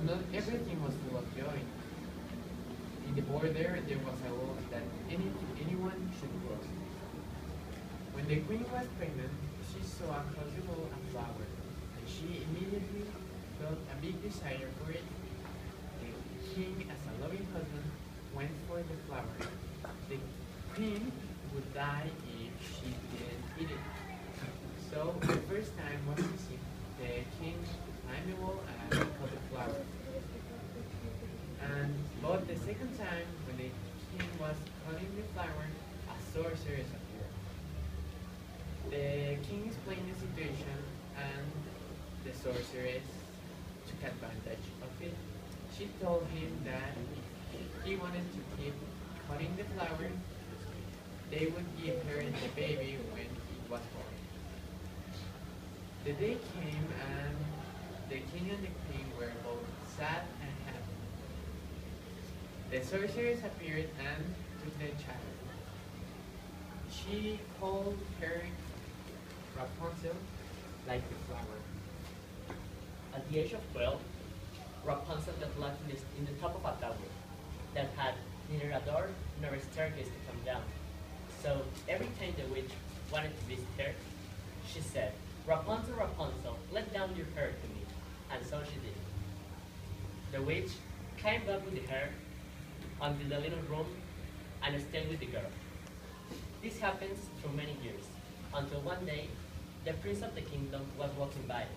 not everything was full of joy. In the border, there was a law that anyone should cross. When the queen was pregnant, she saw across the wall a flower, and she immediately felt a big desire for it. The king, as a loving husband, went for the flower. The queen would die if she didn't eat it. So the first time was easy. The king climbed the wall and cut the flower. But the second time, when the king was cutting the flower, a sorceress appeared. The king explained the situation, and the sorceress took advantage of it. She told him that if he wanted to keep cutting the flower, they would give her the baby when it was born. The day came, and the king and the queen were both sad and happy. The sorceress appeared and took the child. She called her Rapunzel, like the flower. At the age of 12, Rapunzel got locked in the top of a tower that had neither a door nor a staircase to come down. So every time the witch wanted to visit her, she said, "Rapunzel, Rapunzel, let down your hair to me." And so she did. The witch climbed up with the hair until the little room and stayed with the girl. This happens through many years, until one day the prince of the kingdom was walking by,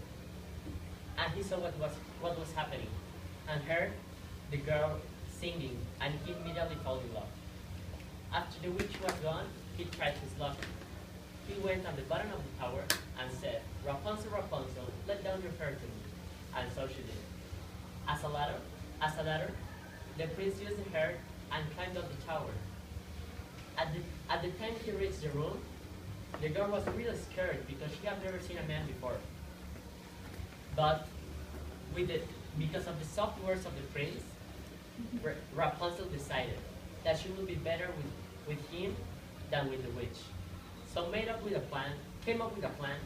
and he saw what was happening, and heard the girl singing, and he immediately fell in love. After the witch was gone, he tried his luck. He went on the bottom of the tower and said, "Rapunzel, Rapunzel, let down your hair to me." And so she did. As a ladder, the prince used the hair and climbed up the tower. At the time he reached the room, the girl was really scared because she had never seen a man before. But because of the soft words of the prince, Rapunzel decided that she would be better with him than with the witch. So came up with a plan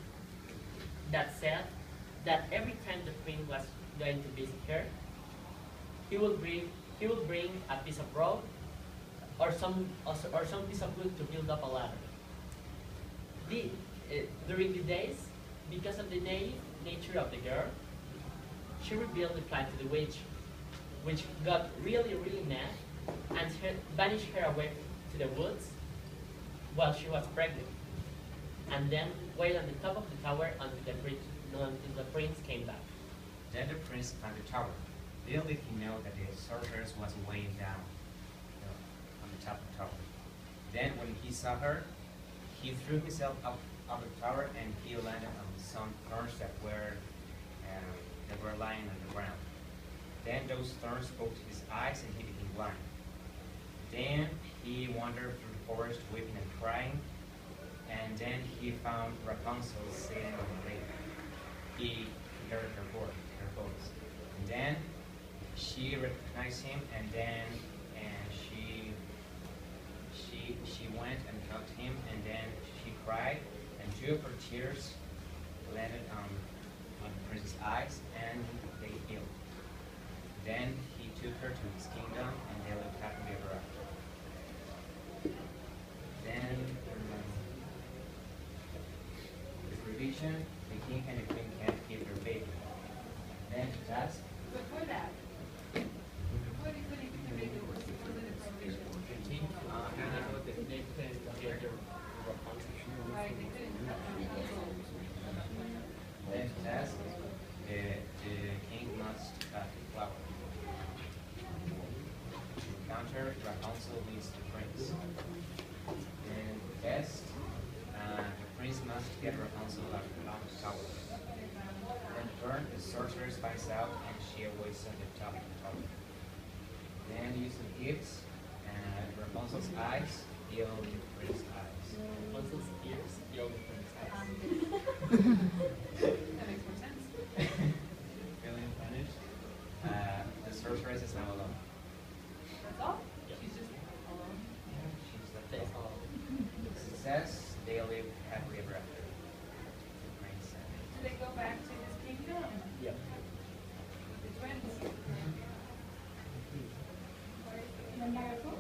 that said that every time the queen was going to visit her, he would bring a piece of rope or some piece of wood to build up a ladder. During the days, because of the naive nature of the girl, she revealed the plan to the witch, which got really, really mad and banished her away to the woods while she was pregnant, and then waited on the top of the tower until the prince came back. Then the prince climbed the tower. Little did he know that the sorceress was weighing down on the top of the tower. Then when he saw her, he threw himself up the tower and he landed on some thorns that were lying on the ground. Then those thorns poked his eyes and he became blind. Then he wandered through the forest weeping and crying, and then he found Rapunzel sitting on the lake. He heard her voice. And then she recognized him, and then she went and hugged him, and then she cried, and two of her tears landed on the prince's eyes, and they healed. Then he took her to his kingdom, and they lived happily ever after. Then the revision, the king and the queen can't keep their baby. Then the task. Before that, before they couldn't keep the baby, what was the prohibition? The king they couldn't get the Rapunzel. Right, they couldn't cut the Then the task, the king must cut the flower. To encounter Rapunzel meets the prince. Then the test, the prince must get Rapunzel out of the tower. Then turn, the sorceress finds out and she awaits on the top of the tower. Then using gifts, Rapunzel's eyes heal the prince's eyes. Rapunzel's ears heal the prince's eyes. That makes more sense. Feeling punished, the sorceress is now alone. That's all? Yep. She's just alone. She's left That's alone. all. Success, they live happily ever after. The prince and Do they go back to his kingdom Yep. with the twins? Rapunzel